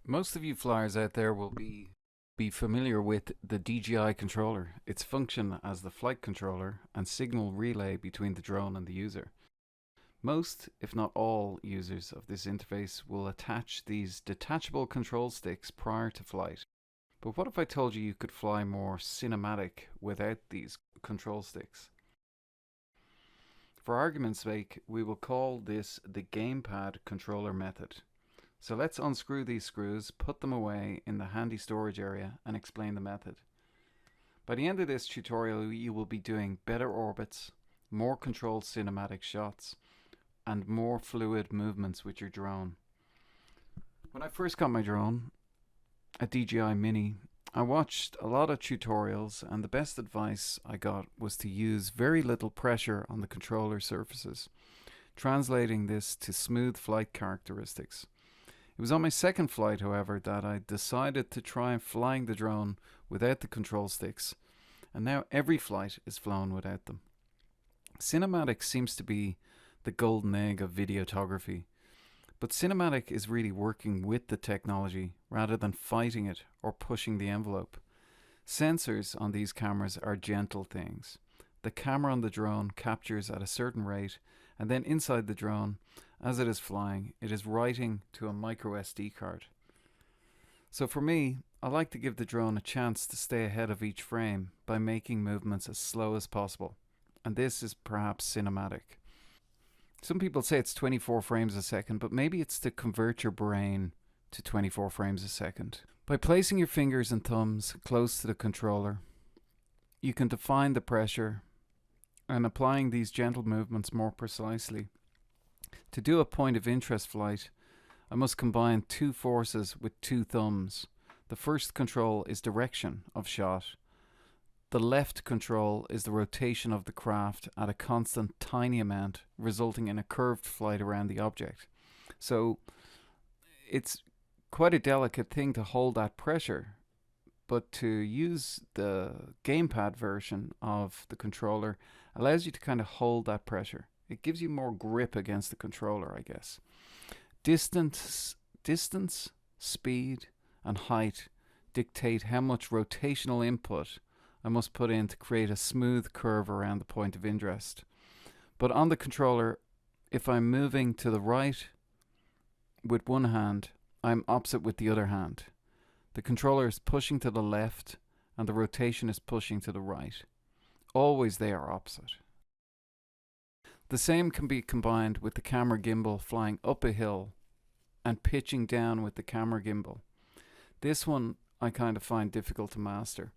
Most of you flyers out there will be familiar with the DJI controller, its function as the flight controller and signal relay between the drone and the user. Most, if not all, users of this interface will attach these detachable control sticks prior to flight. But what if I told you you could fly more cinematic without these control sticks? For argument's sake, we will call this the gamepad controller method. So let's unscrew these screws, put them away in the handy storage area, and explain the method. By the end of this tutorial, you will be doing better orbits, more controlled cinematic shots, and more fluid movements with your drone. When I first got my drone, a DJI Mini, I watched a lot of tutorials, and the best advice I got was to use very little pressure on the controller surfaces, translating this to smooth flight characteristics. It was on my second flight, however, that I decided to try flying the drone without the control sticks, and now every flight is flown without them. Cinematic seems to be the golden egg of videography, but cinematic is really working with the technology rather than fighting it or pushing the envelope. Sensors on these cameras are gentle things. The camera on the drone captures at a certain rate, and then inside the drone, as it is flying, it is writing to a micro SD card. So for me, I like to give the drone a chance to stay ahead of each frame by making movements as slow as possible, and this is perhaps cinematic. Some people say it's 24 frames a second, but maybe it's to convert your brain to 24 frames a second. By placing your fingers and thumbs close to the controller, you can define the pressure and applying these gentle movements more precisely. To do a point of interest flight, I must combine two forces with two thumbs. The first control is direction of shot. The left control is the rotation of the craft at a constant tiny amount, resulting in a curved flight around the object. So it's quite a delicate thing to hold that pressure, but to use the gamepad version of the controller allows you to kind of hold that pressure. It gives you more grip against the controller, I guess. Distance, speed, and height dictate how much rotational input I must put in to create a smooth curve around the point of interest. But on the controller, if I'm moving to the right with one hand, I'm opposite with the other hand. The controller is pushing to the left and the rotation is pushing to the right. Always they are opposite. The same can be combined with the camera gimbal flying up a hill and pitching down with the camera gimbal. This one I kind of find difficult to master.